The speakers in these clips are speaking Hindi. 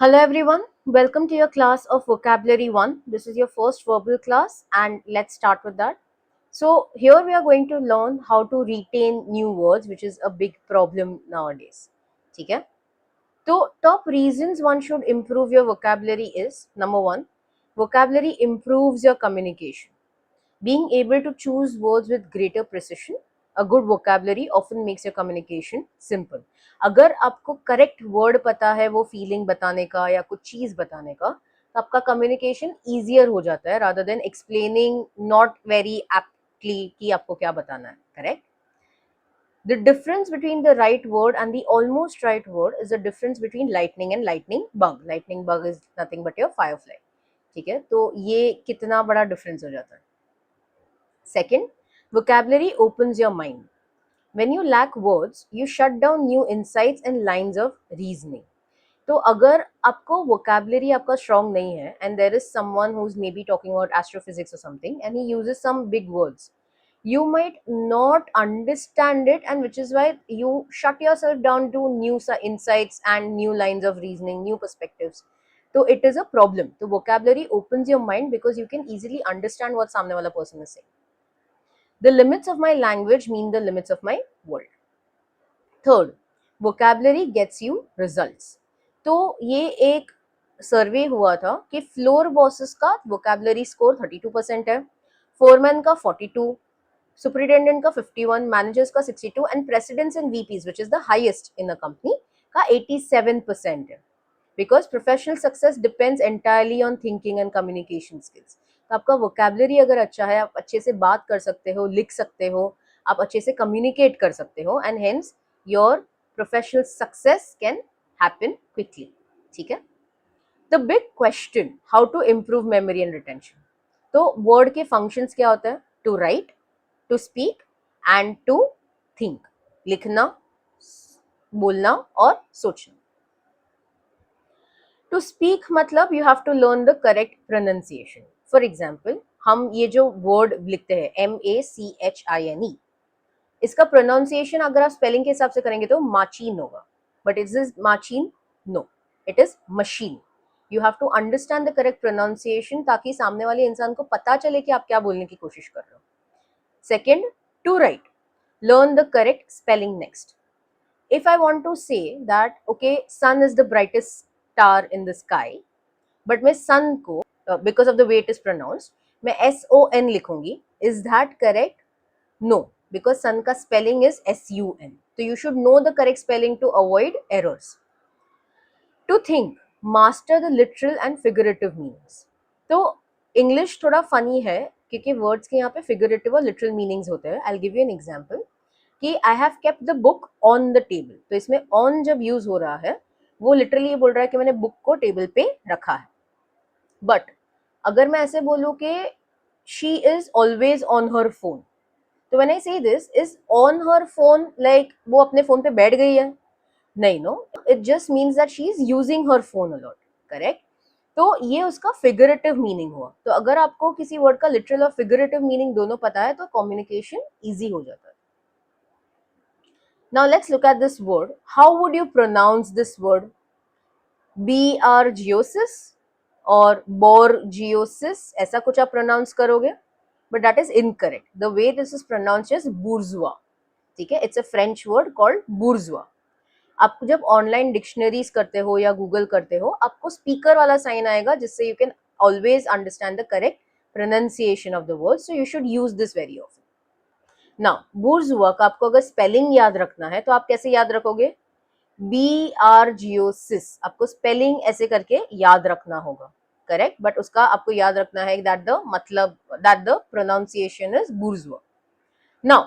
Hello everyone, welcome to your class of Vocabulary 1. This is your first verbal class and let's start with that. So here we are going to learn how to retain new words, which is a big problem nowadays. ठीक है? So top reasons one should improve your vocabulary is number 1, vocabulary improves your communication. Being able to choose words with greater precision, a good vocabulary often makes your communication simple. अगर आपको करेक्ट वर्ड पता है वो फीलिंग बताने का या कुछ चीज बताने का, तो आपका कम्युनिकेशन ईजियर हो जाता है rather than explaining not very aptly कि आपको क्या बताना है. Correct. The difference between the right word and the almost right word is the difference between lightning and lightning bug. Lightning bug is nothing but your firefly. ठीक है, तो ये कितना बड़ा डिफरेंस हो जाता है. Second, vocabulary opens your mind. When you lack words, you shut down new insights and lines of reasoning. तो अगर आपको vocabulary आपका strong नहीं है and there is someone who's maybe talking about astrophysics or something and he uses some big words, you might not understand it, and which is why you shut yourself down to new insights and new lines of reasoning, new perspectives. So it is a problem. So vocabulary opens your mind because you can easily understand what सामने वाला person is saying. The limits of my language mean the limits of my world. Third, vocabulary gets you results. तो ये एक सर्वे हुआ था कि फ्लोर बॉसेस का vocabulary स्कोर 32% है, फोरमैन का 42, सुपरिटेंडेंट का 51, मैनेजर्स का 62 and presidents and VPs which is the highest in the company का 87% है. Because professional success depends entirely on thinking and communication skills. तो आपका वोकेबलरी अगर अच्छा है, आप अच्छे से बात कर सकते हो, लिख सकते हो, आप अच्छे से कम्युनिकेट कर सकते हो, and hence your professional success can happen quickly. ठीक है. The big question, how to improve memory and retention. तो वर्ड के फंक्शंस क्या होता है? To write, to speak and to think. लिखना, बोलना और सोचना. टू स्पीक मतलब you have to learn the correct pronunciation. For example, हम ये जो वर्ड लिखते हैं MACHINE, इसका प्रोनाउंसिएशन अगर आप स्पेलिंग के हिसाब से करेंगे तो माचीन होगा, but it is machine? No, it is machine. You have to understand the correct pronunciation ताकि सामने वाले इंसान को पता चले कि आप क्या बोलने की कोशिश कर रहे हो. Second, to write, learn the correct spelling next. If I want to say that okay, sun is the brightest star in the sky, but मैं sun को because of the way it is pronounced मैं SON लिखूंगी, is that correct? No, because sun का spelling is SUN. So you should know the correct spelling to avoid errors. To think, master the literal and figurative meanings. तो इंग्लिश थोड़ा फनी है क्योंकि वर्ड्स के यहाँ पे फिगरेटिव और लिटरल मीनिंग्स होते हैं. I will give you an example कि I have kept the book on the table. तो इसमें ऑन जब यूज हो रहा है वो लिटरली ये बोल रहा है कि मैंने बुक को टेबल पे रखा है. बट अगर मैं ऐसे बोलूँ कि she is always on her phone, तो when I say this, is on her phone like वो अपने फोन पे बैठ गई है? नहीं, no, it just means that she is using her phone a lot. Correct. तो ये उसका फिगरेटिव मीनिंग हुआ. तो अगर आपको किसी वर्ड का लिटरल और फिगरेटिव मीनिंग दोनों पता है तो कम्युनिकेशन इजी हो जाता है. Now let's look at this word. How would you pronounce this word? Borgiosis or borgiosis, ऐसा कुछ आप pronounce करोगे, but that is incorrect. The way this is pronounced is bourgeois. ठीक है, it's a French word called bourgeois. आप जब ऑनलाइन डिक्शनरीज करते हो या गूगल करते हो, आपको स्पीकर वाला साइन आएगा जिससे you can always understand the correct pronunciation of the word. So you should use this very often. Now bourgeois का आपको अगर स्पेलिंग याद रखना है तो आप कैसे याद रखोगे? BRGOSIS. आपको स्पेलिंग ऐसे करके याद रखना होगा. करेक्ट. बट उसका आपको याद रखना है दैट द मतलब that the pronunciation is bourgeois. Now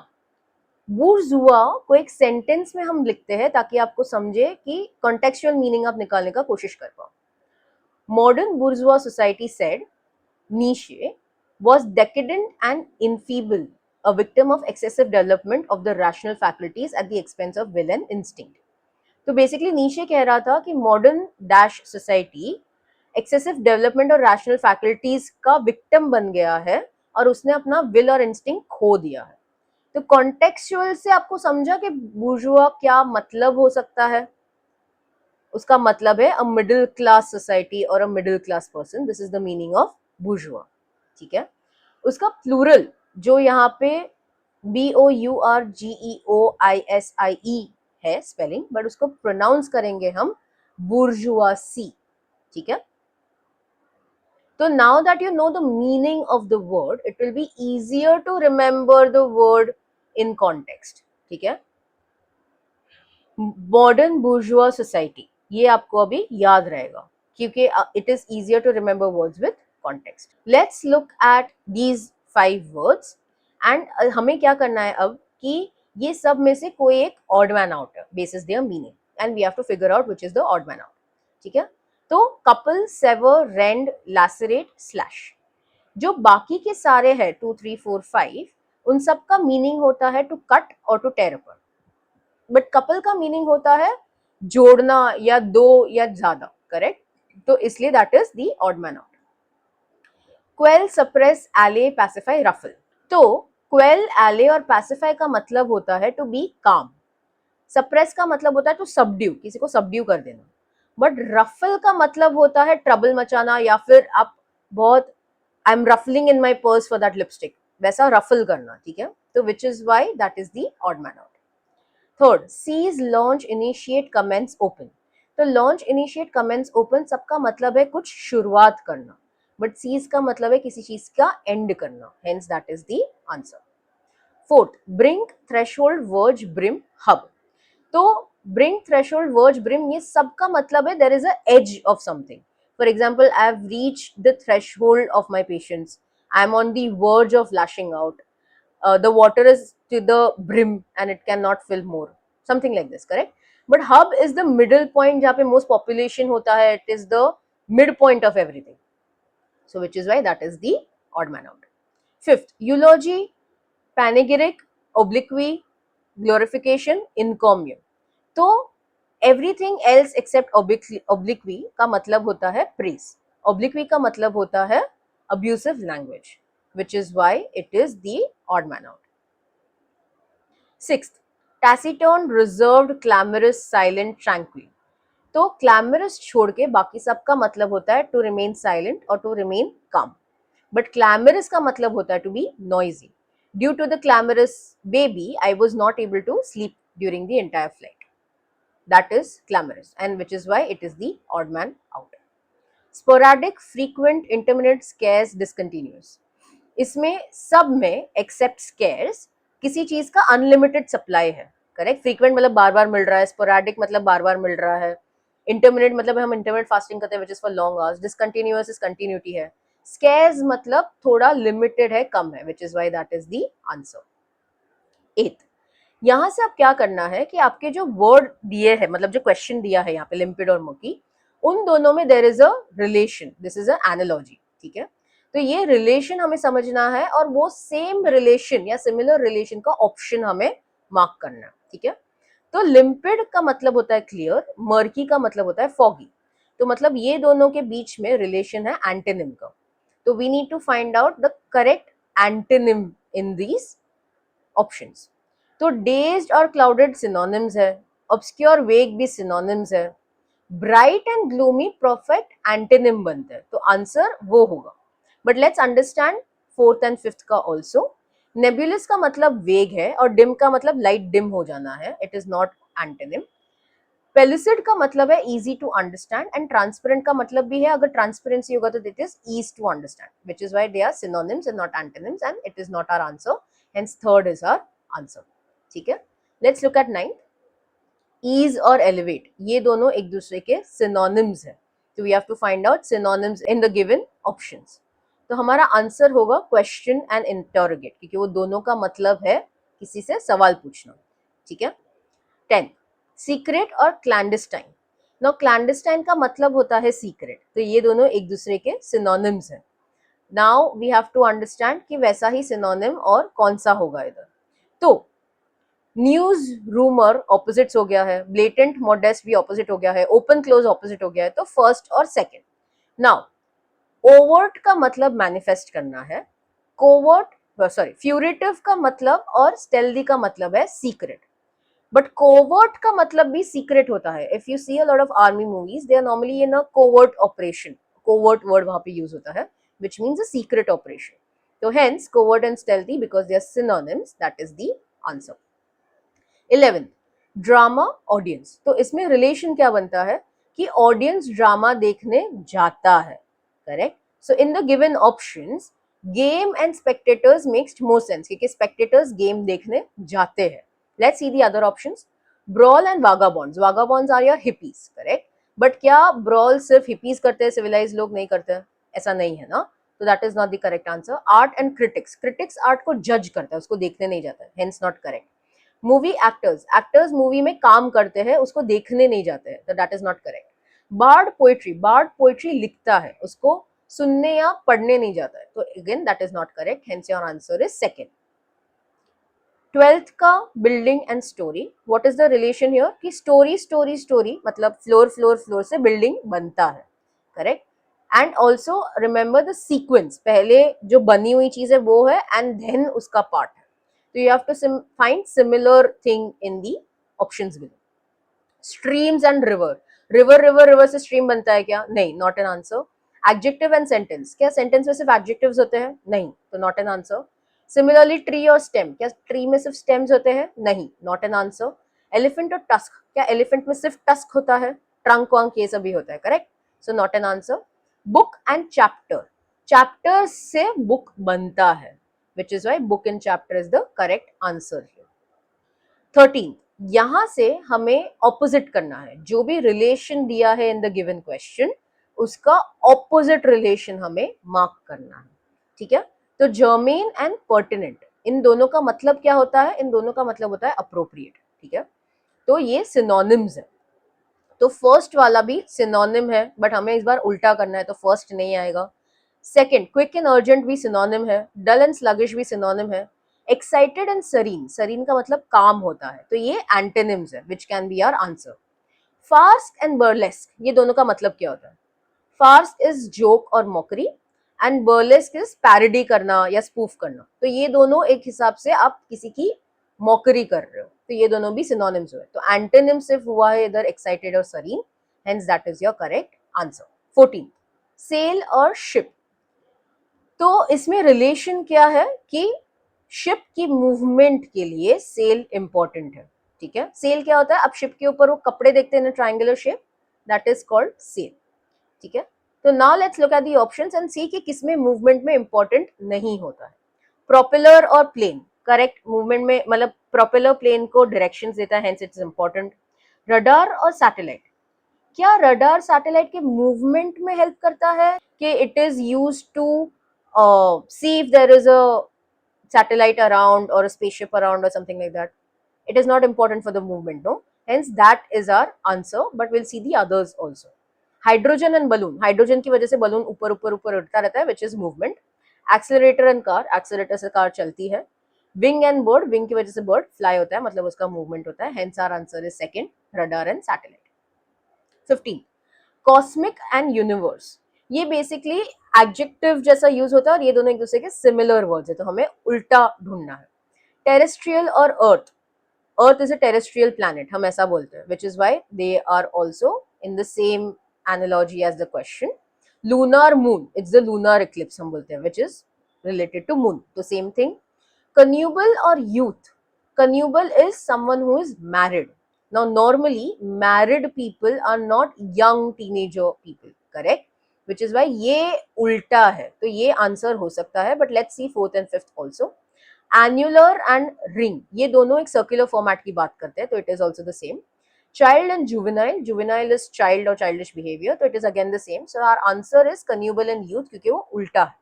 bourgeois को एक सेंटेंस में हम लिखते हैं ताकि आपको समझे कि कॉन्टेक्चुअल मीनिंग आप निकालने का कोशिश कर पाओ. Modern bourgeois society said Nietzsche was decadent and enfeebled, a victim of excessive development of the rational faculties at the expense of will and instinct. तो बेसिकली नीशे कह रहा था कि modern dash society excessive development और रैशनल फैकल्टीज का विक्टिम बन गया है और उसने अपना विल और इंस्टिंक्ट खो दिया है. तो कॉन्टेक्चुअल से आपको समझा कि बुर्जुआ क्या मतलब हो सकता है. उसका मतलब है अ मिडिल क्लास सोसाइटी और a middle class person, this is the meaning of bourgeois, ठीक है। उसका प्लूरल जो यहाँ पे BOURGEOISIE है स्पेलिंग, बट उसको प्रोनाउंस करेंगे हम बुर्जुआसी, ठीक है। तो now that you know the meaning of the word, it will be easier to remember the word in context, ठीक है। मॉडर्न बुर्जुआ सोसाइटी, ये आपको अभी याद रहेगा क्योंकि it is easier to remember words with context. Let's look at these 5 words and हमें क्या करना है अब कि ये सब में से कोई एक ऑड मैन आउट है basis their meaning and we have to figure out which is the odd man out, ठीक है। तो couple, sever, rend, lacerate, slash, जो बाकी के सारे हैं 2 3 4 5 उन सब का मीनिंग होता है टू कट और to tear apart, but couple का मीनिंग होता है जोड़ना या दो या ज्यादा, करेक्ट। तो इसलिए that is the odd man out. Quail, suppress, एले, पैसिफाई, रफल। तो क्वेल, एले और पैसिफाई का मतलब होता है टू बी काम, सप्रेस का मतलब होता है टू सबड्यू, किसी को सबड्यू कर देना, बट रफल का मतलब होता है ट्रबल मचाना या फिर आप बहुत I am ruffling in my purse for that lipstick, वैसा रफल करना, ठीक है। तो which is why that is the odd man out. Third, cease, launch, initiate, commence, open. तो लॉन्च, इनिशिएट, कमेंस, ओपन सबका मतलब है कुछ शुरुआत करना, बट सीज का मतलब है किसी चीज का एंड करना, hence that is the answer. Fourth, brink, threshold, verge, brim, hub. तो ब्रिंक, थ्रेशोल्ड, वर्ज, ब्रिम ये सबका मतलब है there is a edge of something. For example, I have reached the threshold of my patience, I am on the verge of lashing out, the water is to the brim and it cannot fill more, something like this, correct। but hub is the middle point जहाँ पे most population होता है, it is the mid point of everything, so which is why that is the odd man out। fifth, eulogy, panegyric, obloquy, glorification, encomium। तो everything else except obloquy का मतलब होता है praise, obloquy का मतलब होता है abusive language, which is why it is the odd man out। Sixth, taciturn, reserved, clamorous, silent, tranquil। तो clamorous छोड़ के बाकी सब का मतलब होता है to remain silent और to remain calm, but clamorous का मतलब होता है to be noisy। Due to the clamorous baby, I was not able to sleep during the entire flight. That is clamorous, and which is why it is the odd man out। Sporadic, frequent, intermittent, scarce, discontinuous। इसमें सब में एक्सेप्ट स्केर्स किसी चीज का अनलिमिटेड सप्लाई है, करेक्ट। फ्रीक्वेंट मतलब बार बार मिल रहा है, स्पोरेडिक मतलब बार बार मिल रहा है, इंटरमिनेट मतलब हम इंटरमिनेट फास्टिंग करते हैं which is for long hours, discontinuous is continuity है, स्केर्स मतलब थोड़ा लिमिटेड है, कम है, which is why that is the answer. Eighth, यहाँ से आप क्या करना है कि आपके जो वर्ड दिए है, मतलब जो क्वेश्चन दिया है यहाँ पे लिम्पिड और मुकी, उन दोनों में there is a relation, this is a analogy, ठीक है। तो ये रिलेशन हमें समझना है और वो सेम रिलेशन या सिमिलर रिलेशन का ऑप्शन हमें मार्क करना है, ठीक है। तो लिम्पिड का मतलब होता है क्लियर, मर्की का मतलब होता है फॉगी, तो मतलब ये दोनों के बीच में रिलेशन है एंटोनिम का। तो we need to find out the correct antonym in these options. तो डेज्ड और क्लाउडेड सिनोनिम्स है, ऑब्सक्योर, वेग भी सिनोनिम्स है, bright and gloomy perfect antonym बनते हैं, तो आंसर वो होगा। But let's understand fourth and fifth का ऑल्सो। नेबुलस का मतलब वेग है और डिम का मतलब लाइट डिम हो जाना है, it is not antonym. Pellucid का मतलब है easy to understand and transparent का मतलब भी है, अगर ट्रांसपेरेंसी होगा तो it is ease to understand, which is why they are synonyms and not antonyms and it is not our answer, hence third is our answer, ठीक है। Let's look at ninth. Ease और एलिवेट ये दोनों एक दूसरे के सिनोनिम्स है, तो we have to find out synonyms in the given options. तो हमारा आंसर होगा क्वेश्चन एंड इंटरोगेट, क्योंकि वो दोनों का मतलब है किसी से सवाल पूछना, ठीक है। 10, सीक्रेट और क्लैंडस्टाइन। नाउ क्लैंडस्टाइन का मतलब होता है सीक्रेट, तो ये दोनों एक दूसरे के सिनोनिम्स हैं। Now we have to understand कि वैसा ही सिनोनिम और कौन सा होगा इधर। तो न्यूज, रूमर ऑपोजिट्स हो गया है, ब्लेटेंट, मॉडेस्ट भी ऑपोजिट हो गया है, ओपन क्लोज ऑपोजिट हो गया है, तो फर्स्ट और सेकंड। नाउ ओवर्ट का मतलब मैनिफेस्ट करना है, कोवर्ट सॉरी फ्यूरेटिव का मतलब और स्टेल्दी का मतलब है सीक्रेट। बट कोवर्ट का मतलब भी सीक्रेट होता है. If you see a lot of army movies, they are normally in a covert operation. Covert word वहां पे यूज होता है, which means a secret operation. So hence covert and stealthy, because they are synonyms, that is the answer. 11th, drama audience. तो इसमें रिलेशन क्या बनता है कि ऑडियंस ड्रामा देखने जाता है. Correct. So in the given options, game and spectators makes more sense, क्योंकि स्पेक्टेटर्स गेम देखने जाते हैं. Let's see the other options. Brawl and vagabonds. Vagabonds are your hippies. Correct. But क्या ब्रॉल सिर्फ हिपीज करते हैं, सिविलाइज लोग नहीं करते हैं? ऐसा नहीं है ना. तो that is not the correct answer. Art and critics. Critics art को जज करता है, उसको देखने नहीं जाता है, hence not correct. Movie actors. Actors movie में काम करते हैं, उसको देखने नहीं जाते हैं, तो that is not correct. Bard poetry. Bard poetry लिखता है, उसको सुनने या पढ़ने नहीं जाता है, तो again that is not correct. Hence your answer is second. 12th का building and story. What is the relation here कि स्टोरी स्टोरी स्टोरी मतलब फ्लोर फ्लोर फ्लोर से बिल्डिंग बनता है. Correct. And also remember the sequence. पहले जो बनी हुई चीज है वो है, एंड देन उसका पार्ट है. So you have to find similar thing in the options below. Streams and river. River से stream बनता है क्या? नहीं, not an answer. Adjective and sentence. क्या sentence में सिर्फ adjectives होते हैं? नहीं, तो not an answer. Similarly, tree और stem. क्या tree में सिर्फ stems होते हैं? नहीं, not an answer. Elephant और tusk. क्या elephant में सिर्फ tusk होता है? Trunk वांक ये सभी होता है. Correct? So not an answer. Book and chapter. Chapter से book बनता है, which is why book and chapter is the correct answer here. 13. यहां से हमें ऑपोजिट करना है. जो भी रिलेशन दिया है इन द गिवन क्वेश्चन, उसका ऑपोजिट रिलेशन हमें मार्क करना है. ठीक है. तो जर्मेन एंड पर्टिनेंट, इन दोनों का मतलब क्या होता है? इन दोनों का मतलब होता है अप्रोप्रिएट. ठीक है. तो ये सिनोनिम्स है. तो फर्स्ट वाला भी सिनोनिम है, बट हमें इस बार उल्टा करना है, तो फर्स्ट नहीं आएगा. सेकंड, क्विक एंड अर्जेंट भी सिनोनिम है. डल एंड स्लगिश भी सिनोनिम है. एक्साइटेड एंड सरीन, सरीन का मतलब काम होता है, तो ये एंटोनिम्स है, which can be our answer. फास्ट एंड बर्लेस्क, ये दोनों का मतलब क्या होता है? फास्ट इज जोक और mockery, and burlesque is parody करना या स्पूफ करना. तो ये दोनों एक हिसाब से आप किसी की मॉकरी कर रहे हो, तो ये दोनों भी सिनोनिम्स हुए. तो एंटोनिम सिर्फ हुआ है इधर एक्साइटेड और serene, hence that is your correct answer. 14, sail और शिप. तो इसमें रिलेशन क्या है कि शिप की मूवमेंट के लिए सेल इंपॉर्टेंट है. ठीक है. सेल क्या होता है? अब शिप के ऊपर वो कपड़े देखते हैं ना, triangular shape, that is called sail. ठीक है. तो now let's look at the options and see कि किसमें मूवमेंट में इंपॉर्टेंट नहीं होता है. प्रोपेलर और प्लेन. करेक्ट. मूवमेंट में मतलब प्रोपेलर प्लेन को डायरेक्शंस देता है, हेंस इट्स इंपॉर्टेंट. रडार और सैटेलाइट. क्या रडार सैटेलाइट के मूवमेंट में हेल्प करता है कि it is used to see if there is a satellite around or a spaceship around or something like that? It is not important for the movement, no? Hence that is our answer, but we'll see the others also. Hydrogen and balloon. Hydrogen की वजह से balloon ऊपर ऊपर ऊपर उड़ता रहता है, which is movement. Accelerator and car. Accelerator से car चलती है. Wing and bird. Wing की वजह से bird fly होता है, मतलब उसका movement होता है. Hence our answer is second, radar and satellite. 15. Cosmic and universe. ये बेसिकली एडजेक्टिव जैसा यूज होता है, और ये दोनों एक दूसरे के सिमिलर वर्ड्स है, तो हमें उल्टा ढूंढना है. टेरेस्ट्रियल और earth. Earth is a terrestrial planet, हम ऐसा बोलते हैं, which is why they are also in the same analogy as the question. Lunar moon, it's the lunar eclipse हम बोलते हैं, which is related to moon, तो सेम थिंग. कन्यूबल और youth. Connubial is someone who is married. Now, normally, married people are not young teenager people, correct? Which is why ये उल्टा है, तो ये आंसर हो सकता है. But let's see fourth and fifth also. Annular and ring, ये दोनों एक circular format की बात करते हैं, तो it is also the same. Child and juvenile. Juvenile is child or childish behavior, तो it is again the same. So our answer is connubial and youth, क्योंकि वो उल्टा है.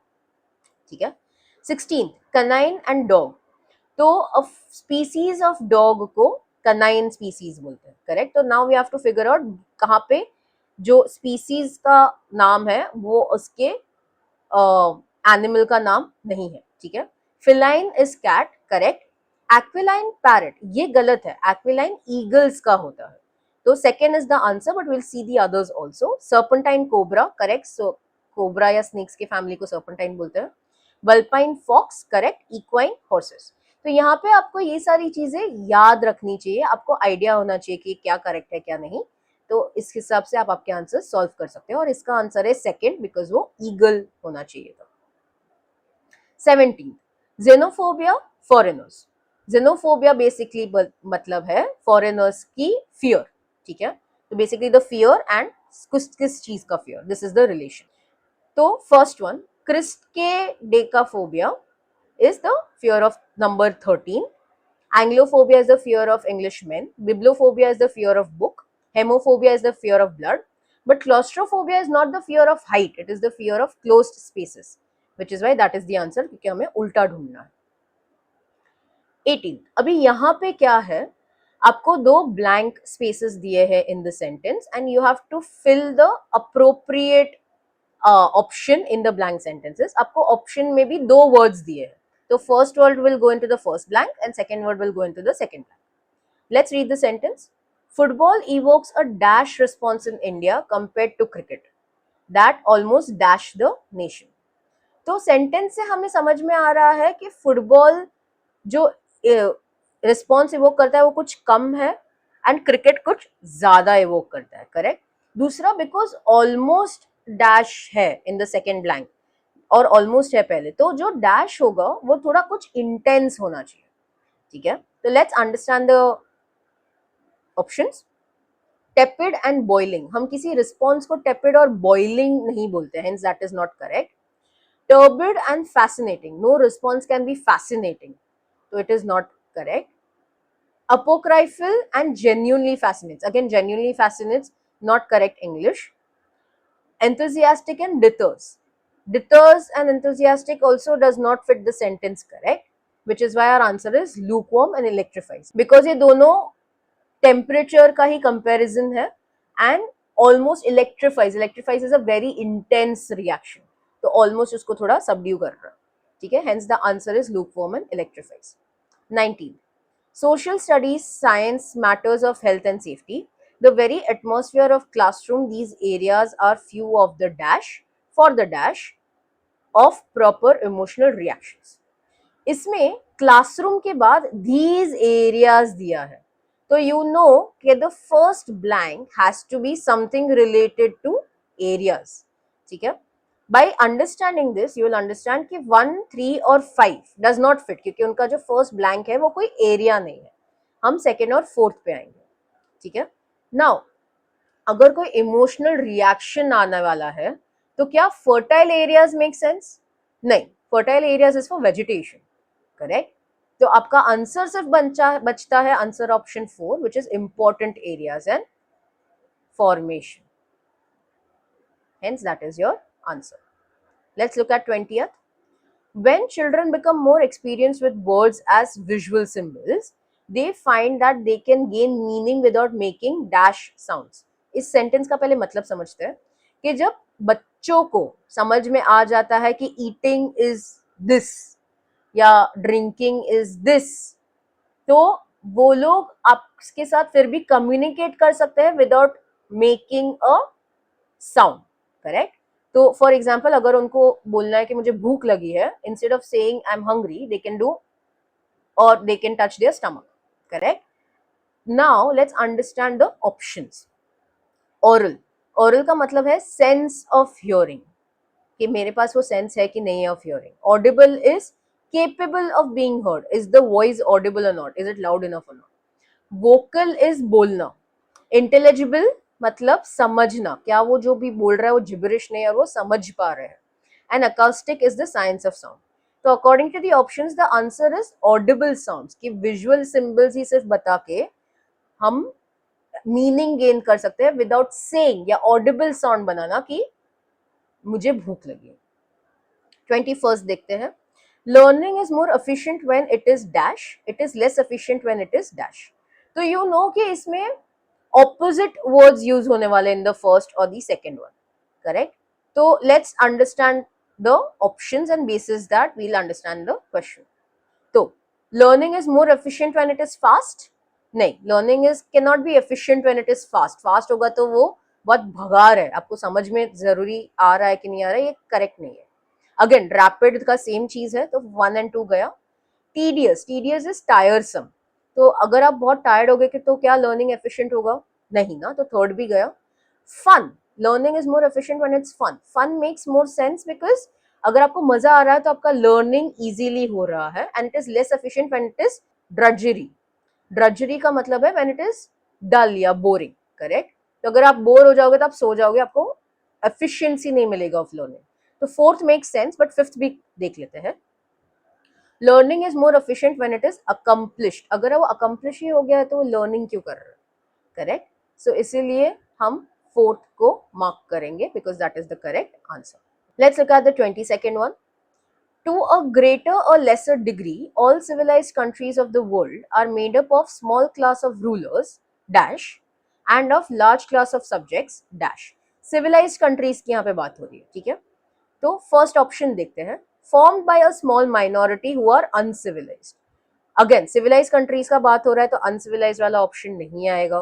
ठीक है. 16th, canine and dog. तो स्पीसीज ऑफ डॉग को कनाइन स्पीसीज बोलते हैं. करेक्ट. तो now we have to figure out कहाँ पे जो स्पीसीज का नाम है वो उसके एनिमल का नाम नहीं है. ठीक है. Feline is cat. Correct. Aquiline parrot, ये गलत है. एक्विलाइन ईगल्स का होता है, तो second is the answer, but will see the others also. Serpentine cobra. Correct. So cobra या स्नेक्स के फैमिली को सर्पेंटाइन बोलते हैं. Vulpine fox. Correct. Equine horses. तो यहाँ पे आपको ये सारी चीजें याद रखनी चाहिए, आपको आइडिया होना चाहिए कि क्या करेक्ट है क्या नहीं। तो इस हिसाब से आप आपके आंसर सॉल्व कर सकते हैं, और इसका आंसर है सेकंड, बिकॉज वो ईगल होना चाहिए था। 17 जेनोफोबिया, फॉरेनर्स। जेनोफोबिया बेसिकली मतलब है फॉरेनर्स की फियर, ठीक है। तो बेसिकली द फियर एंड किस चीज का fear, this is the relation. तो first one, triskaidekaphobia is the fear of number 13. Anglophobia is the fear of Englishmen. Bibliophobia is the fear of book. Hemophobia is the fear of blood. But claustrophobia is not the fear of height. It is the fear of closed spaces, which is why that is the answer, क्योंकि हमें उल्टा ढूंढना है। 18, अभी यहाँ पे क्या है, आपको दो ब्लैंक स्पेसेस दिए हैं in the sentence and you have to fill the appropriate option in the blank sentences. आपको ऑप्शन में भी दो वर्ड्स दिए हैं, तो first word will go into the first blank and second word will go into the second blank. Let's read the sentence. Football evokes a dash response in India compared to cricket that almost dashed the nation. तो सेंटेंस से हमें समझ में आ रहा है कि फुटबॉल जो रिस्पॉन्स इवोक करता है वो कुछ कम है एंड क्रिकेट कुछ ज्यादा इवोक करता है, करेक्ट। दूसरा, बिकॉज ऑलमोस्ट डैश है इन द सेकेंड ब्लैंक और ऑलमोस्ट है पहले, तो जो डैश होगा वो थोड़ा कुछ इंटेंस होना चाहिए, ठीक है। तो let's understand the options. Tepid and boiling, हम किसी रिस्पॉन्स को टेपिड और बॉइलिंग नहीं बोलते, hence that is not correct. Turbid and fascinating, no response can be fascinating, तो it is not correct. Apocryphal and genuinely fascinates, again genuinely fascinates, not correct English. Enthusiastic and deters and enthusiastic also does not fit the sentence, correct, which is why our answer is lukewarm and electrifies, because ये दोनों temperature का ही comparison है and almost electrifies is a very intense reaction, तो almost उसको थोड़ा subdue कर रहा है, ठीक है, hence the answer is lukewarm and electrifies. 19, social studies, science, matters of health and safety, the very atmosphere of classroom, these areas are few of the dash for the dash of proper emotional reactions. इसमें क्लासरूम के बाद these areas दिया है, तो you know कि the first blank has to be something related to areas, ठीक है। By understanding this, you will understand कि 1, 3 और 5 does not fit, क्योंकि उनका जो first blank है वो कोई एरिया नहीं है, हम सेकेंड और फोर्थ पे आएंगे, ठीक है। नाउ अगर कोई इमोशनल रिएक्शन आने वाला है तो क्या फर्टाइल एरियाज मेक सेंस? नहीं, fertile areas is for vegetation, correct. तो आपका आंसर सिर्फ बचता है answer option 4, which is important areas and formation, hence that is your answer. Let's look at 20th. When children become more experienced with words as visual symbols, they find that they can gain meaning without making dash sounds. इस सेंटेंस का पहले मतलब समझते हैं कि जब बच्चों को समझ में आ जाता है कि eating is this या drinking is this, तो वो लोग आपके साथ फिर भी कम्युनिकेट कर सकते हैं without making a sound, correct. तो फॉर एग्जाम्पल अगर उनको बोलना है कि मुझे भूख लगी है, instead of saying I am hungry, they can do और they can touch their stomach, correct. Now let's understand the options. Oral, oral का मतलब है सेंस ऑफ हियरिंग, कि मेरे पास वो सेंस है कि नहीं है of hearing. Audible is capable of being heard, is the voice audible और not, is it loud enough और नॉट. वोकल इज बोलना. इंटेलिजिबल मतलब समझना, क्या वो जो भी बोल रहा है वो जिबरिश नहीं और वो समझ पा रहे हैं. And acoustic is the science of sound. तो according to the options the answer is audible sounds, कि विजुअल सिंबल्स ही सिर्फ बता के हम मीनिंग गेन कर सकते हैं विदाउट सेइंग, या ऑडिबल साउंड बनाना कि मुझे भूख लगी. 21st देखते हैं. Learning is more efficient when it is dash, it is less efficient when it is dash. तो यू नो कि इसमें opposite words यूज होने वाले in the first or the second one, correct. तो let's understand the options and basis that we'll understand the question. तो learning is more efficient when it is fast. नहीं, learning is cannot be efficient when it is fast. fast होगा तो वो बहुत भगा रहा है, आपको समझ में जरूरी आ रहा है कि नहीं आ रहा है, ये करेक्ट नहीं है. अगेन रैपिड का सेम चीज है, तो 1 and 2 गया. टीडियस, टीडियस इज टायरसम, तो अगर आप बहुत टायर्ड हो गए कि तो क्या लर्निंग एफिशिएंट होगा? नहीं ना, तो थर्ड भी गया। Fun, learning is more efficient when it's fun, fun makes more sense because अगर आपको मजा आ रहा है तो आपका लर्निंग इजीली हो रहा है, and it is less efficient when it is drudgery, drudgery का मतलब है व्हेन इट इज डल या बोरिंग, करेक्ट। तो अगर आप बोर हो जाओगे तो आप सो जाओगे, आपको एफिशिएंसी नहीं मिलेगा ऑफ लर्निंग। तो fourth makes sense, but fifth भी देख लेते हैं। Learning is more efficient when it is accomplished, अगर वो अकम्प्लिश ही हो गया है तो वो लर्निंग क्यों कर रहा है, करेक्ट। सो इसीलिए हम फोर्थ को मार्क करेंगे because that is the correct answer. Let's look at the 22nd one. To a greater or lesser degree, all civilized countries of the world are made up of small class of rulers dash and of large class of subjects dash. Civilized countries की यहाँ पे बात हो रही है, ठीक है। तो फर्स्ट ऑप्शन देखते हैं, formed by a small minority who are uncivilized. Again civilise countries का बात हो रहा है तो अनसिविलाइज वाला ऑप्शन नहीं आएगा।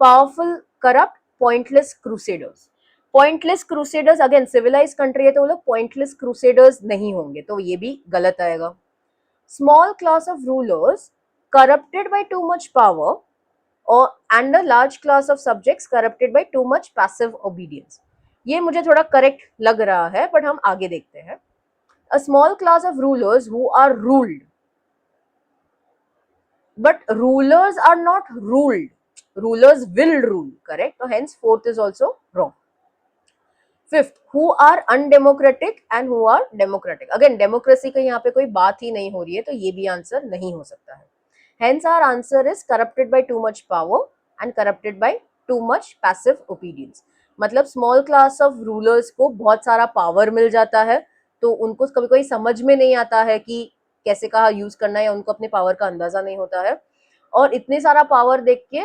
Powerful, corrupt, pointless crusaders, pointless crusaders again civilise country है तो वो लोग पॉइंटलेस क्रूसेडर्स नहीं होंगे, तो ये भी गलत आएगा। Small class of rulers corrupted by too much power और and a large class of subjects corrupted by too much passive obedience, ये मुझे थोड़ा करेक्ट लग रहा है, बट हम आगे देखते हैं। A small class of rulers who are ruled, but rulers are not ruled, rulers will rule, correct, so hence fourth is also wrong. Fifth, who are undemocratic and who are democratic, again democracy का यहाँ पे कोई बात ही नहीं हो रही है तो ये भी आंसर नहीं हो सकता है। Hence our answer is corrupted by too much power and corrupted by too much passive obedience, मतलब स्मॉल क्लास ऑफ रूलर्स को बहुत सारा पावर मिल जाता है तो उनको कभी कोई समझ में नहीं आता है कि कैसे कहा यूज करना है, या उनको अपने पावर का अंदाजा नहीं होता है, और इतने सारा पावर देख के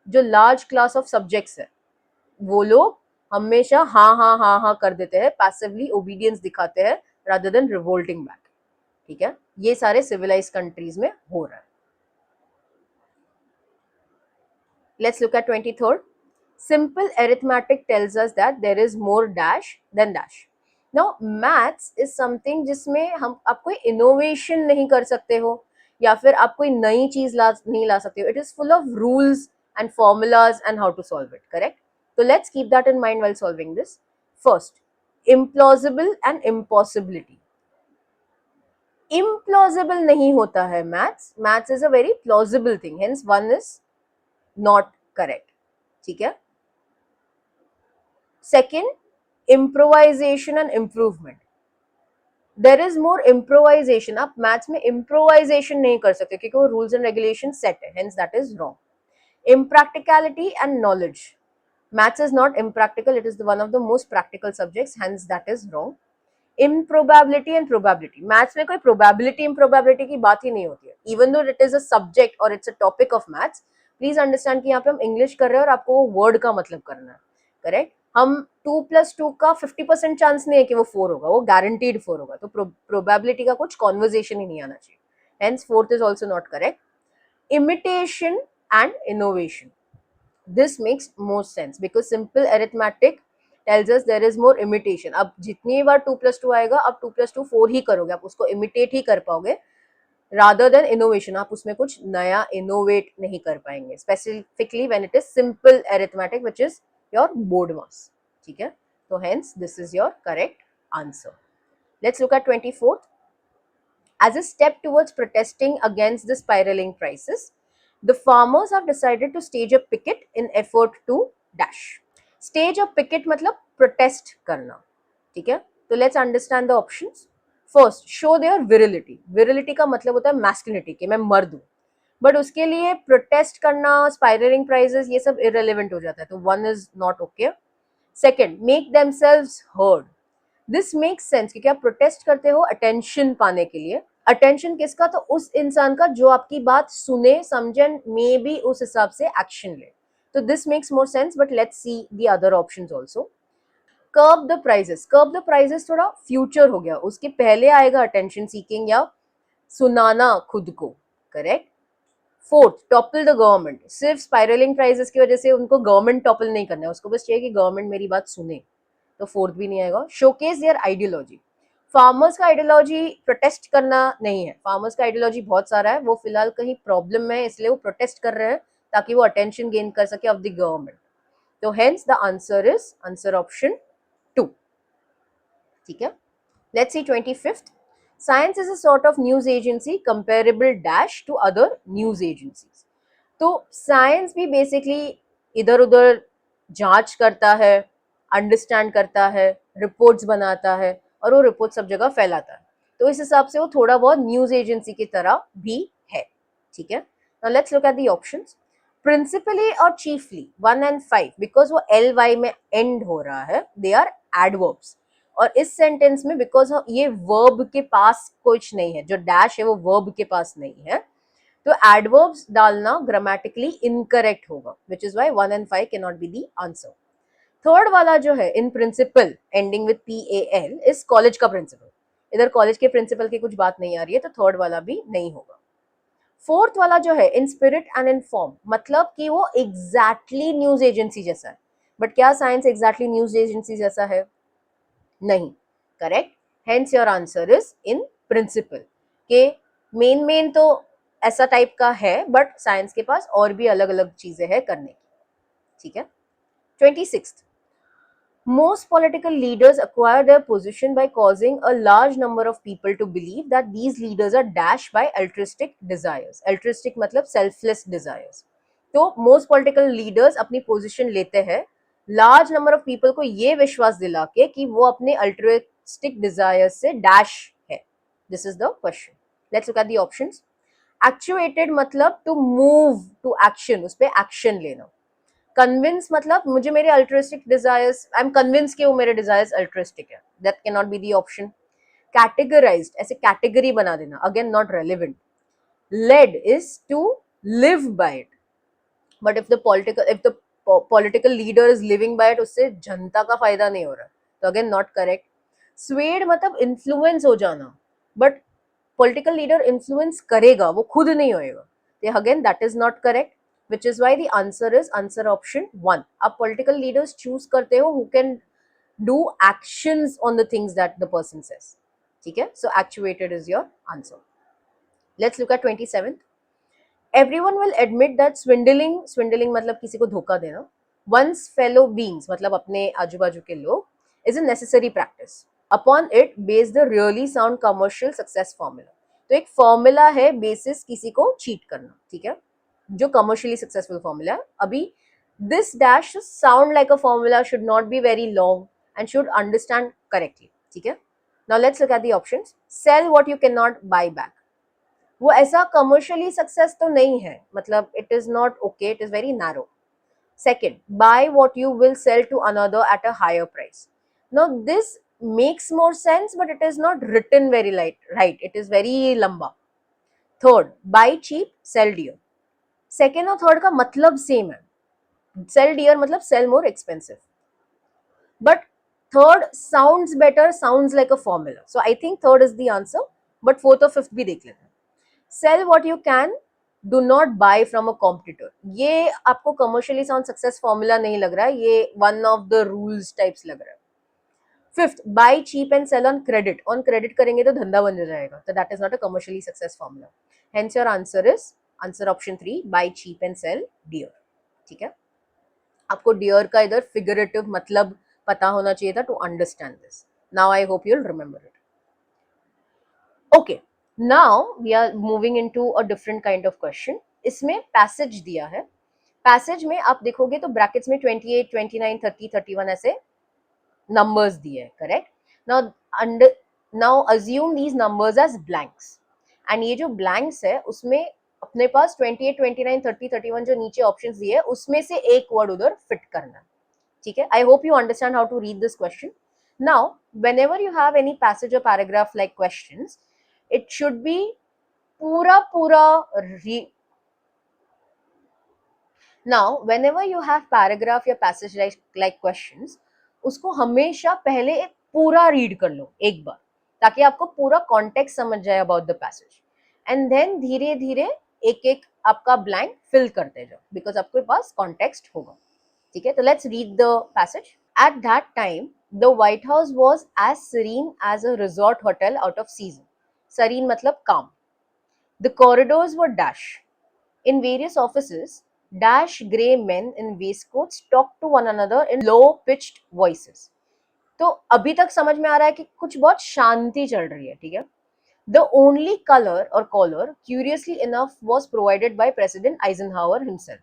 जो लार्ज क्लास ऑफ सब्जेक्ट्स है वो लोग हमेशा हाँ हाँ हाँ हाँ कर देते हैं, पैसिवली ओबीडियंस दिखाते हैं रादर देन रिवोल्टिंग बैक, ठीक है। ये सारे सिविलाइज कंट्रीज में हो रहा है। Let's look at 23rd. Simple arithmetic tells us that there is more dash than dash. Now maths is something जिसमें हम आप कोई innovation नहीं कर सकते हो या फिर आप कोई नई चीज नहीं ला सकते हो. It is full of rules and formulas and how to solve it, correct? So let's keep that in mind while solving this. First, implausible and impossibility. Implausible नहीं होता है maths. Maths is a very plausible thing. Hence one is not correct. ठीक है. Second, improvisation and improvement. There is more improvisation. आप मैथ्स में improvisation नहीं कर सकते क्योंकि वो rules and regulations set है. Hence that is wrong. Impracticality and knowledge. Maths is not impractical. It is one of the most practical subjects. Hence that is wrong. Improbability and probability. Maths में कोई probability improbability की बात ही नहीं होती है. Even though it is a subject or it's a topic of maths, please understand कि यहाँ पे हम English कर रहे हैं और आपको वो word का मतलब करना है, correct? हम 2+2 का 50% चांस नहीं है कि वो 4 होगा, वो guaranteed 4 होगा, तो probability का कुछ conversation ही नहीं आना चाहिए. Hence fourth is also not correct. Imitation and innovation. This makes more sense because simple arithmetic tells us there is more imitation. अब जितनी बार 2+2 आएगा अब 2+2 4 ही करोगे, आप उसको imitate ही कर पाओगे rather than innovation. आप उसमें कुछ नया innovate नहीं कर पाएंगे, specifically when it is simple arithmetic which is your board mass, ठीक है. So hence this is your correct answer. Let's look at 24th. As a step towards protesting against the spiraling prices, the farmers have decided to stage a picket in effort to dash. Stage a picket मतलब protest करना, ठीक है. तो let's understand the options. First, show their virility. Virility का मतलब होता है masculinity, कि मैं मर्द हूँ. बट उसके लिए प्रोटेस्ट करना, स्पाइरलिंग प्राइजेस, ये सब इरेलेवेंट हो जाता है, तो one is not okay. Second, make themselves heard. This makes sense क्योंकि आप प्रोटेस्ट करते हो अटेंशन पाने के लिए. अटेंशन किसका? तो उस इंसान का जो आपकी बात सुने, समझे, मे बी उस हिसाब से एक्शन ले. तो this makes more sense, but let's see the other options also. Curb the prices. Curb the prices थोड़ा फ्यूचर हो गया, उसके पहले आएगा अटेंशन सीकिंग या सुनाना खुद को, correct. Fourth, topple the government. सिर्फ स्पाइरलिंग प्राइजेस की वजह से उनको गवर्नमेंट टॉपल नहीं करना है, उसको बस चाहिए कि गवर्नमेंट मेरी बात सुने, तो फोर्थ भी नहीं आएगा. Showcase there ideology. फार्मर्स का आइडियोलॉजी प्रोटेस्ट करना नहीं है, फार्मर्स का आइडियोलॉजी बहुत सारा है, वो फिलहाल कहीं प्रॉब्लम में है इसलिए वो प्रोटेस्ट कर रहे हैं ताकि वो अटेंशन गेन कर सके ऑफ द गवर्नमेंट. तो hence the answer is answer option 2. ठीक है. Let's see 25th. Science is a sort of news agency comparable dash to other news agencies. तो साइंस भी बेसिकली इधर उधर जांच करता है, अंडरस्टैंड करता है, रिपोर्ट्स बनाता है और वो रिपोर्ट सब जगह फैलाता है. तो इस हिसाब से वो थोड़ा बहुत न्यूज एजेंसी की तरह भी है. ठीक है. Now let's look at the options. Principally और चीफली 1 and 5 बिकॉज वो एल वाई में एंड हो रहा है, दे आर एडवर्ब्स. और इस सेंटेंस में बिकॉज ये वर्ब के पास कुछ नहीं है, जो डैश है वो वर्ब के पास नहीं है, तो एडवर्ब्स डालना ग्रामेटिकली इनकरेक्ट होगा, which is why 1 and 5 can not be the answer. Third वाला जो है in principal ending with PAL is college का प्रिंसिपल. इधर कॉलेज के प्रिंसिपल की कुछ बात नहीं आ रही है, तो थर्ड वाला भी नहीं होगा. फोर्थ वाला जो है in spirit and in form, मतलब कि वो एग्जैक्टली न्यूज एजेंसी जैसा है. बट क्या साइंस एग्जैक्टली न्यूज एजेंसी जैसा है? नहीं. Correct. Hence your answer is in principle. के मेन तो ऐसा टाइप का है, बट साइंस के पास और भी अलग अलग चीजें हैं करने की. ठीक है. 26th. Most political leaders acquire their position by causing a large number of people to believe that these leaders are dashed by altruistic desires. Altruistic मतलब selfless desires. तो most political leaders अपनी position लेते हैं large number of people को ये विश्वास दिला के कि वो अपने altruistic desires से dash है. This is the question. Let's look at the options. Actuated मतलब to move to action, उस पे action लेना. कन्विंस मतलब मुझे मेरे altruistic desires, I am convince कि वो मेरे डिजायर्स अल्ट्रिस्टिक है, that can not be the option. Categorised, ऐसे कैटेगरी बना देना, again not relevant. Led is to live by it, but if the political leader is living by it, उससे जनता का फायदा नहीं हो रहा, तो अगेन नॉट करेक्ट. स्वेड मतलब इन्फ्लुएंस हो जाना, बट पॉलिटिकल लीडर इन्फ्लुएंस करेगा, वो खुद नहीं होएगा, तो again that is not correct, which is why the answer is answer option 1. आप political leaders choose करते हो who can do actions on the things that the person says. ठीक है. So actuated is your answer. Let's look at 27th. Everyone will admit that swindling मतलब किसी को धोखा देना, one's fellow beings मतलब अपने आजू बाजू के लोग, is a necessary practice. Upon it based the really sound commercial success formula. तो एक फॉर्मूला है बेसिस किसी को चीट करना. ठीक है. जो कमर्शियली सक्सेसफुल फॉर्मूला है. अभी this dash sound like a formula, should not be very long and should understand correctly. ठीक है. Now let's look at the options. Sell what you can not buy back, वो ऐसा कमर्शियली सक्सेस तो नहीं है, मतलब it is not okay, it is very narrow. Second, buy what you will sell to another at a higher price. Now this makes more sense, but it is not written very right. It is very lamba. Third, buy cheap, sell dear. Second और थर्ड का मतलब सेम है. सेल डियर मतलब sell more expensive, but third sounds better, sounds like a formula. So I think third is the answer, but fourth और फिफ्थ भी देख लेते हैं. Sell what you can, do not buy from a competitor. ये आपको कमर्शियली साउंड सक्सेस फॉर्मूला नहीं लग रहा है, ये one of the rules types लग रहा है. Fifth, buy cheap and sell on credit. On credit करेंगे तो धंधा बन जाएगा, तो that is not a commercially success formula. Hence your answer is answer option 3, buy cheap and sell dear. ठीक है. आपको डियर का इधर फिगरेटिव मतलब पता होना चाहिए था to understand this. Now I hope you will remember it. Okay, now we are moving into a different kind of question. इसमें पैसेज दिया है. पैसेज में आप देखोगे तो ब्रैकेट्स में 28, 29, 30, 31 ऐसे नंबर्स दिए हैं. Correct. Now assume these numbers as blanks, and ये जो ब्लैंक्स है उसमें अपने पास 28, 29, 30, 31 जो नीचे ऑप्शंस दिए हैं उसमें से एक वर्ड उधर फिट करना. ठीक है. I hope you understand how to read this question. Now whenever you have any passage or paragraph like questions, it should be पूरा now whenever you have paragraph या passage like questions, उसको हमेशा पहले एक पूरा रीड कर लो एक बार, ताकि आपको पूरा कॉन्टेक्स्ट समझ जाए about the passage, and then धीरे धीरे एक एक आपका ब्लैंक फिल करते जाओ, बिकॉज आपके पास कॉन्टेक्स्ट होगा. ठीक है. तो let's read the passage. At that time, the White House was as serene as a resort hotel out of season. Serene matlab calm. The corridors were dash. In various offices, dash grey men in waistcoats talked to one another in low pitched voices. तो अभी तक समझ में आ रहा है कि कुछ बहुत शांति चल रही है, ठीक है. The only color or color, curiously enough, was provided by President Eisenhower himself.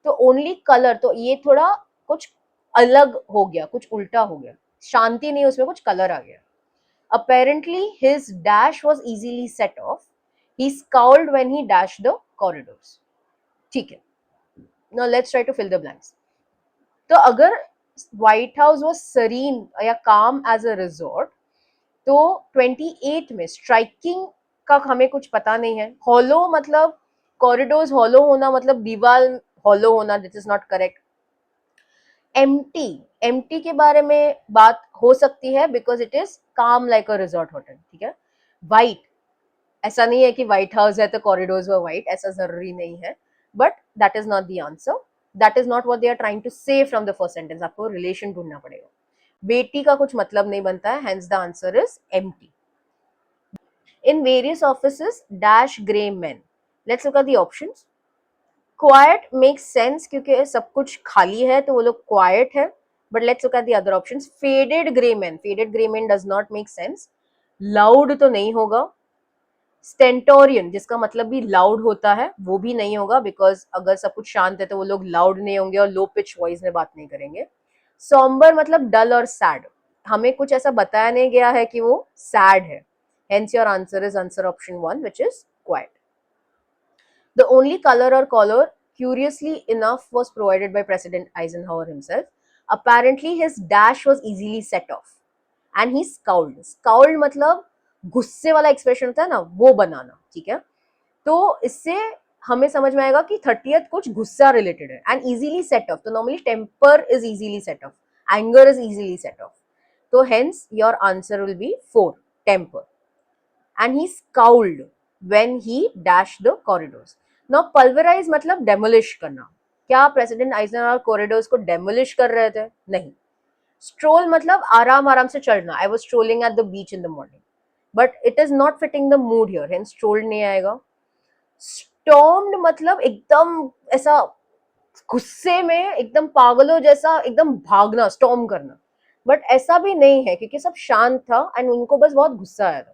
तो only color, तो ये थोड़ा कुछ अलग हो गया, कुछ उल्टा हो गया. शांति नहीं, उसमें कुछ कलर आ गया. Apparently, his dash was easily set off. He scowled when he dashed the corridors. ठीक है. Now let's try to fill the blanks. तो अगर White House was serene या calm as a resort, तो 28 में स्ट्राइकिंग का हमें कुछ पता नहीं है. हॉलो मतलब कॉरिडोर्स हॉलो होना मतलब दीवार हॉलो होना, this is not correct. Empty के बारे में बात हो सकती है बिकॉज इट इज काम लाइक अ रिजॉर्ट होटल, ठीक है. वाइट, ऐसा नहीं है कि व्हाइट हाउस है तो कॉरिडोर्स वर वाइट, ऐसा जरूरी नहीं है. But that is not the answer. That is not what they are trying to say from the first sentence. आपको रिलेशन ढूंढना पड़ेगा. बेटी का कुछ मतलब नहीं बनता है, hence the answer is empty. In various offices, dash grey men. Let's look at the options. Quiet makes sense क्योंकि सब कुछ खाली है तो वो लोग quiet है. But let's look at the other options. Faded grey men. Faded grey men does not make sense. Loud तो नहीं होगा. Stentorian, जिसका मतलब भी loud होता है, वो भी नहीं होगा because अगर सब कुछ शांत है तो वो लोग loud नहीं होंगे और low pitch voice में बात नहीं करेंगे. Somber मतलब dull और sad. हमें कुछ ऐसा बताया नहीं गया है कि वो sad है. Hence your answer is answer option 1, which is quiet. The only color or color, curiously enough, was provided by President Eisenhower himself. Apparently, his dash was easily set off. And he scowled. Scowled मतलब गुस्से वाला एक्सप्रेशन होता है ना, वो बनाना, ठीक है. तो इससे हमें समझ में आएगा कि 30th कुछ गुस्सा रिलेटेड है. एंड इजीली सेट ऑफ, तो normally temper is easily set off, anger is easily set off. तो hence your answer will be 4, temper. And he scowled when he dashed the corridors. Now pulverize मतलब demolish करना. क्या प्रेसिडेंट आइजनहॉवर कॉरिडोर्स को डेमोलिश कर रहे थे? नहीं. स्ट्रोल मतलब आराम आराम से चढ़ना. I was strolling at the beach in the morning. But it is not fitting the mood here. Hence strolled नहीं आएगा. Stormed मतलब एकदम ऐसा गुस्से में एकदम पागलों जैसा एकदम भागना, स्टॉर्म करना. बट ऐसा भी नहीं है क्योंकि सब शांत था एंड उनको बस बहुत गुस्सा आया था.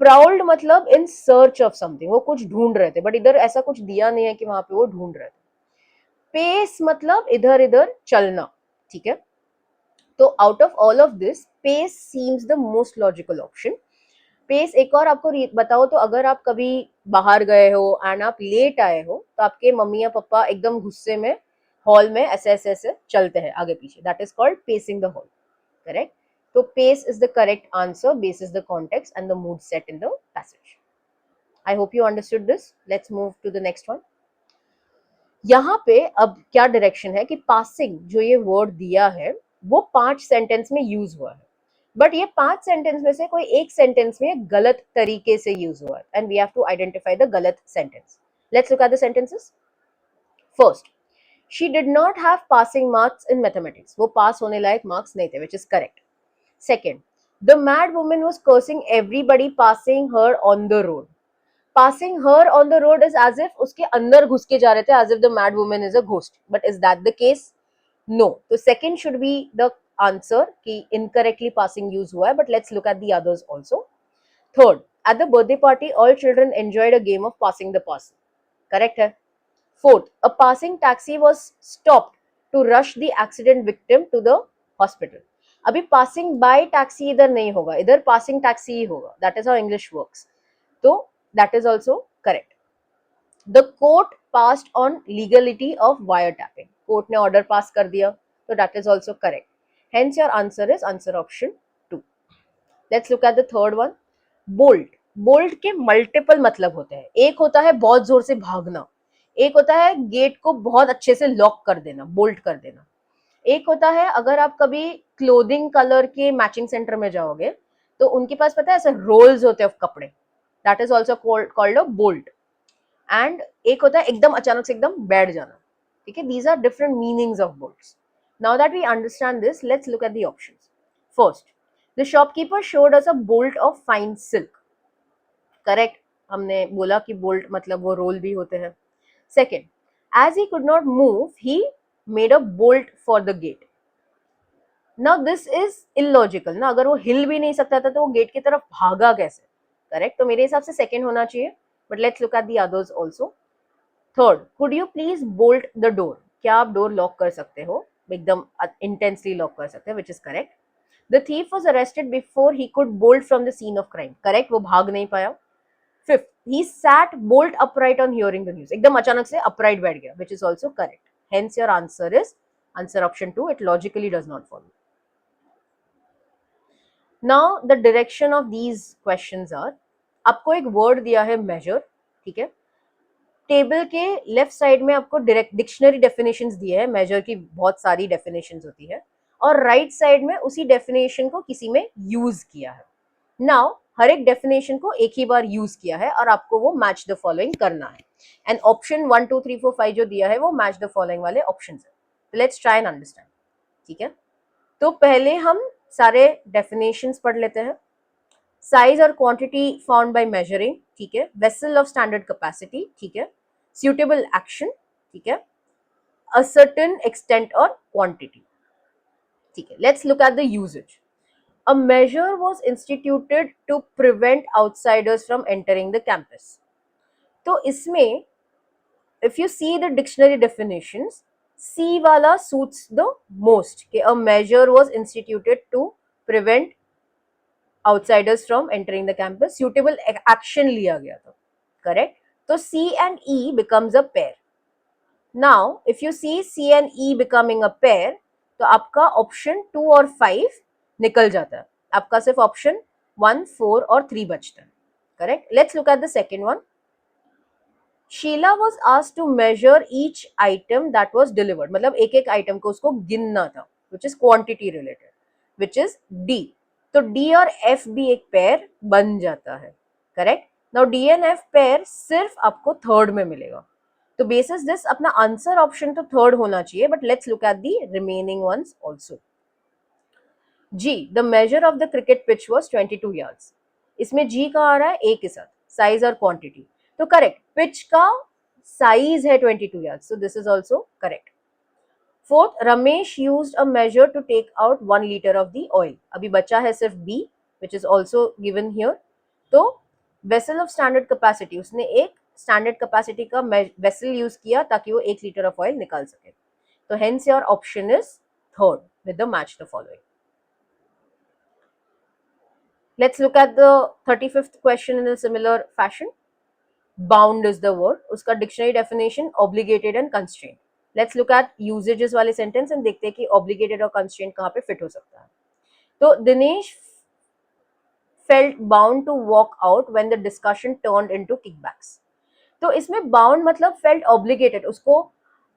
प्राउड मतलब इन सर्च ऑफ समथिंग, वो कुछ ढूंढ रहे थे. बट इधर ऐसा कुछ दिया नहीं है कि वहां पे वो ढूंढ रहे थे. पेस मतलब इधर इधर चलना, ठीक है. तो out of all of this, pace seems the most logical option. Pace एक और आपको बताओ तो, अगर आप कभी बाहर गए हो एंड आप लेट आए हो तो आपके मम्मी या पापा एकदम गुस्से में हॉल में ऐसे ऐसे ऐसे चलते हैं आगे पीछे. That is called pacing the hall. Correct? So pace is the correct answer based on the context and the mood set in the passage. I hope you understood this. Let's move to the next one. यहाँ पे अब क्या डायरेक्शन है कि पासिंग जो ये वर्ड दिया है वो 5 सेंटेंस में यूज हुआ है. बट ये 5 सेंटेंस में से कोई एक सेंटेंस में गलत तरीके से यूज हुआ है and we have to identify the गलत sentence. Let's look at the sentences. First, she did not have passing marks in mathematics. वो पास होने लायक मार्क्स नहीं थे, which is correct. Second, the mad woman was cursing everybody passing her on the road. Passing her on the road is as if उसके अंदर घुस के जा रहे थे, as if the mad woman is a ghost. But is that the case? No. So second should be the answer कि incorrectly passing use हुआ है. But let's look at the others also. Third, at the birthday party, all children enjoyed a game of passing the parcel. Correct है. Fourth, a passing taxi was stopped to rush the accident victim to the hospital. अभी पासिंग बाय टैक्सी इधर नहीं होगा, इधर पासिंग टैक्सी ही होगा. That is how English works. तो that is also correct. The court passed on legality of wire tapping. Court ने ऑर्डर पास कर दिया, तो that is also correct. Hence your answer is answer option 2. Let's look at the third one. Bolt. Bolt के मल्टीपल मतलब होते हैं. एक होता है बहुत जोर से भागना, एक होता है गेट को बहुत अच्छे से लॉक कर देना, बोल्ट कर देना. एक होता है अगर आप कभी क्लोथिंग कलर के मैचिंग सेंटर में जाओगे तो उनके पास पता है ऐसे रोल्स होते हैं कपड़े. That is also called a bolt. And एक होता है एकदम अचानक से एकदम बैठ जाना. ठीक है, these are different meanings of bolts. Now that we understand this, let's look at the options. First, the shopkeeper showed us a bolt of fine silk. Correct? हमने बोला कि bolt मतलब वो roll भी होते हैं. Second, as he could not move, he made a bolt for the gate. Now this is illogical ना, अगर वो हिल भी नहीं सकता था तो वो गेट की तरफ भागा कैसे? करेक्ट, तो मेरे हिसाब से सेकंड होना चाहिए, but let's look at the others also. Third, could you please bolt the door? क्या आप डोर लॉक कर सकते हो? एकदम इंटेंसली लॉक कर सकते हैं, which is correct. The thief was arrested before he could bolt from the scene of crime. Correct, वो भाग नहीं पाया. Fifth, he sat bolt upright on hearing the news. एकदम अचानक से अपराइट बैठ गया, which is also correct. Hence your answer is answer option 2. It logically does not follow. Now the direction of these questions are, आपको एक वर्ड दिया है मेजर, ठीक है. टेबल के लेफ्ट साइड में आपको डायरेक्ट डिक्शनरी डेफिनेशंस दिए हैं, मेजर की बहुत सारी डेफिनेशंस होती है, और राइट साइड में उसी डेफिनेशन को किसी में यूज किया है. नाउ हर एक डेफिनेशन को एक ही बार यूज किया है और आपको वो मैच द फॉलोइंग करना है. एंड ऑप्शन 1 2 3 4 5 जो दिया है वो मैच द फॉलोइंग वाले ऑप्शन है. Let's try and understand. ठीक है, तो पहले हम सारे डेफिनेशंस पढ़ लेते हैं. साइज और क्वांटिटी फाउंड बाय मेजरिंग, ठीक है. वेसल ऑफ स्टैंडर्ड कैपेसिटी, ठीक है. suitable action, ठीक है. a certain extent or quantity, ठीक है. let's look at the usage. a measure was instituted to prevent outsiders from entering the campus. तो इसमें if you see the dictionary definitions, C वाला suits the most कि a measure was instituted to prevent outsiders from entering the campus. suitable action लिया गया था. correct, तो C and E becomes a pair. Now, if you see C and E becoming a pair, तो आपका ऑप्शन 2 और 5 निकल जाता है. आपका सिर्फ ऑप्शन 1 4 और 3 बचता है. Correct. Let's look at the second one. Sheela was asked to measure each item that was delivered. मतलब एक एक आइटम को उसको गिनना था, which is quantity related, which is D. तो डी और एफ भी एक पेयर बन जाता है. Correct. Now D and F pair सिर्फ आपको थर्ड में मिलेगा. तो बेसिस दिस अपना आंसर ऑप्शन तो थर्ड होना चाहिए, but let's look at the remaining ones also. G, the measure of the cricket pitch was 22 yards. इसमें जी का आ रहा है ए के साथ, साइज और क्वांटिटी. तो करेक्ट, पिच का साइज है 22 yards, so this is also correct. Fourth, Ramesh used a measure to take out 1 litre of the oil. अभी बचा है सिर्फ B, which is also given here. तो वेसल ऑफ स्टैंडर्ड कैपेसिटी, उसने एक स्टैंडर्ड कैपेसिटी का वेसल यूज किया ताकि वो 1 लीटर ऑफ ऑयल निकाल सके. तो hence your option is third with the match the following. Let's look at the 35th question in a similar fashion. Bound is the word, उसका dictionary definition obligated and constraint. Let's look at usages वाले सेंटेंस एंड देखते हैं कि ऑब्लिगेटेड और कंस्ट्रेंट कहाँ पे फिट हो सकता है. तो Dinesh felt bound to walk out when the discussion turned into kickbacks. तो इसमें बाउंड मतलब फेल्ट ऑब्लिगेटेड, उसको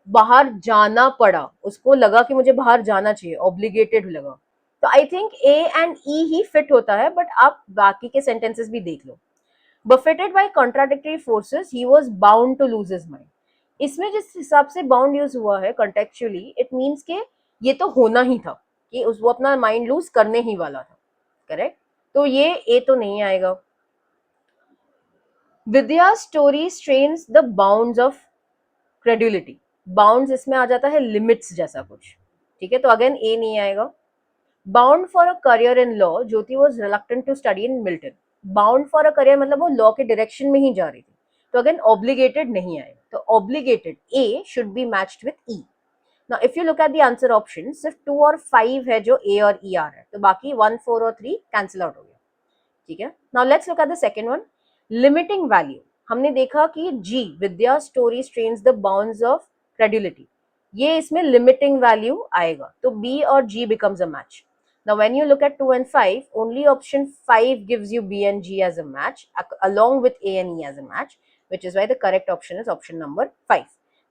बाहर जाना पड़ा, उसको लगा कि मुझे बाहर जाना चाहिए, ऑब्लिगेटेड लगा. तो I think A and E ही फिट होता है, बट आप बाकी के सेंटेंसेस भी देख लो. Buffeted by contradictory forces he was bound to lose his mind. इसमें जिस हिसाब से बाउंड यूज हुआ है कॉन्टेक्चुअली, इट मीन्स के ये तो होना ही था कि वो अपना माइंड लूज करने ही वाला था. करेक्ट. तो ये ए तो नहीं आएगा. Vidya story strains the bounds of credibility. Bounds इसमें आ जाता है लिमिट्स जैसा कुछ. ठीक है, तो अगेन ए नहीं आएगा. Bound for a career in law, Jyoti was reluctant to study in Milton. Bound for a career मतलब वो लॉ के डायरेक्शन में ही जा रही थी, तो अगेन ऑब्लिगेटेड नहीं आएगा. तो obligated A should be matched with E. Now if you look at the answer option, सिर्फ 2 और 5 है जो ए और ई आ रहा है, तो बाकी 1 4 और 3 कैंसिल आउट हो गया. ठीक है. Now let's look at the second one. Limiting value, हमने देखा कि G Vidya story strains the bounds of credibility, ये इसमें लिमिटिंग वैल्यू आएगा, तो बी और G becomes a match. Now when you look at 2 and 5, only option 5 gives you B and G as a match along with A and E as a match, which is why the correct option is option number 5.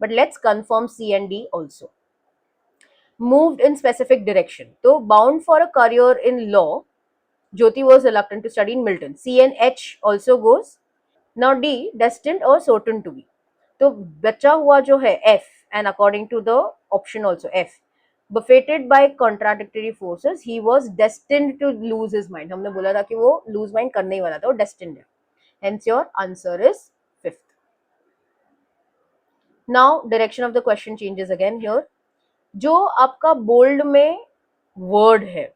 But let's confirm C and D also. Moved in specific direction, so bound for a career in law, Jyoti was reluctant to study in Milton. C and H also goes. Now D, destined or certain to be. तो बचा हुआ जो है F, and according to the option also F, buffeted by contradictory forces, he was destined to lose his mind. हमने बोला था कि वो lose mind करने ही वाला था, वो destined है. Hence your answer is fifth. Now direction of the question changes again here. जो आपका bold में word है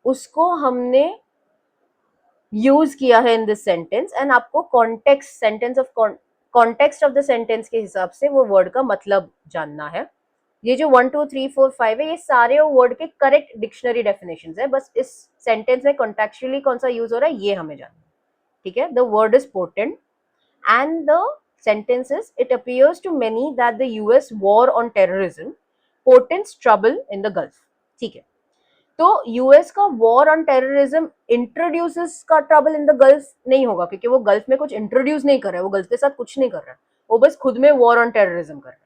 उसको हमने यूज किया है इन दिस सेंटेंस एंड आपको context sentence of context of the sentence के हिसाब से वो वर्ड का मतलब जानना है. ये जो 1 2 3 4 5 है ये सारे वर्ड के करेक्ट डिक्शनरी डेफिनेशंस है, बस इस सेंटेंस में कॉन्टेक्चुअली कौन सा यूज हो रहा है ये हमें जानना है. ठीक है. The word is potent and the sentence is it appears to many that the US war on terrorism portends trouble in the Gulf. ठीक है. तो यूएस का वॉर ऑन टेररिज्म इंट्रोड्यूसेस का ट्रबल इन द गल्फ नहीं होगा, क्योंकि वो गल्फ में कुछ इंट्रोड्यूस नहीं कर रहा है, वो गल्फ के साथ कुछ नहीं कर रहा है, वो बस खुद में वॉर ऑन टेररिज्म कर रहा है.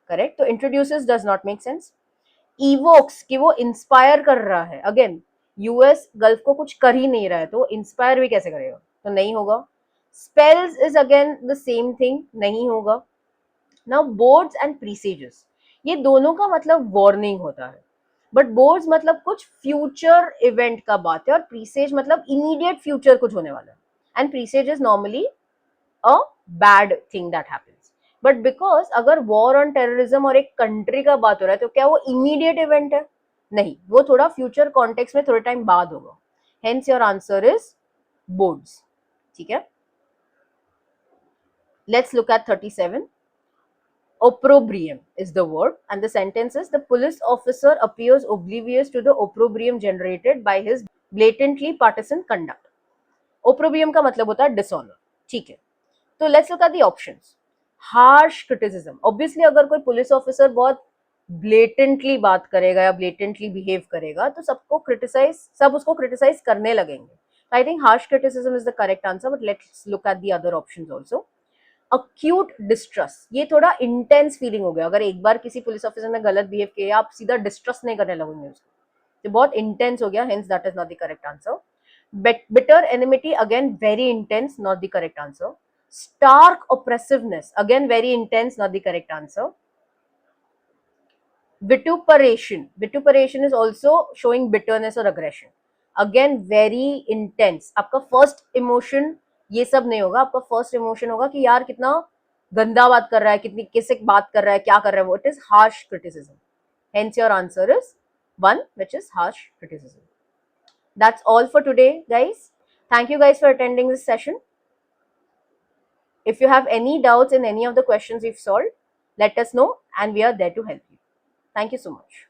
करेक्ट. तो introduces does not make sense. Evokes कि वो इंस्पायर कर रहा है. अगेन यूएस गल्फ को कुछ कर ही नहीं रहा है तो इंस्पायर भी कैसे करेगा, तो नहीं होगा. Spells is again the same thing, नहीं होगा. नाउ बोर्ड्स एंड प्रीसेजेस, ये दोनों का मतलब वार्निंग होता है, बट बोर्ड्स मतलब कुछ फ्यूचर इवेंट का बात है और प्रीसेज मतलब इमीडिएट फ्यूचर कुछ होने वाला है. And presage is normally a bad thing that happens. But because अगर वॉर ऑन टेररिज्म और एक कंट्री का बात हो रहा है तो क्या वो इमीडिएट इवेंट है, नहीं, वो थोड़ा फ्यूचर कॉन्टेक्स्ट में थोड़े टाइम बाद होगा. Hence your answer is boards. ठीक है. Let's look eight 37. Opprobrium is the word and the sentence is the police officer appears oblivious to the opprobrium generated by his blatantly partisan conduct. Opprobrium का मतलब होता है dishonor. ठीक है. तो let's look at the options. Harsh criticism. Obviously अगर कोई पुलिस ऑफिसर बहुत blatantly बात करेगा या blatantly behave करेगा तो सब उसको criticize करने लगेंगे. I think harsh criticism is the correct answer, but let's look at the other options also. Acute distress, ये थोड़ा इंटेंस फीलिंग हो गया. अगर एक बार किसी पुलिस ऑफिसर ने गलत बिहेव किया आप सीधा डिस्ट्रस नहीं करने लगोगे उसको, तो बहुत इंटेंस हो गया. Hence that is not the correct answer. Bitter enmity again very intense, not the correct answer. Stark oppressiveness again very intense, not the correct answer. Vituperation is also showing bitterness or aggression. Again very intense. आपका फर्स्ट इमोशन ये सब नहीं होगा, आपका फर्स्ट इमोशन होगा कि यार कितना गंदा बात कर रहा है, कितनी किसे बात कर रहा है, क्या कर रहा है वो. It is harsh criticism. Hence your answer is 1, which is harsh criticism. That's all for today, guys. Thank you guys for attending this session. If you have any doubts in any of the questions we've solved, let us know and we are there to help you. Thank you so much.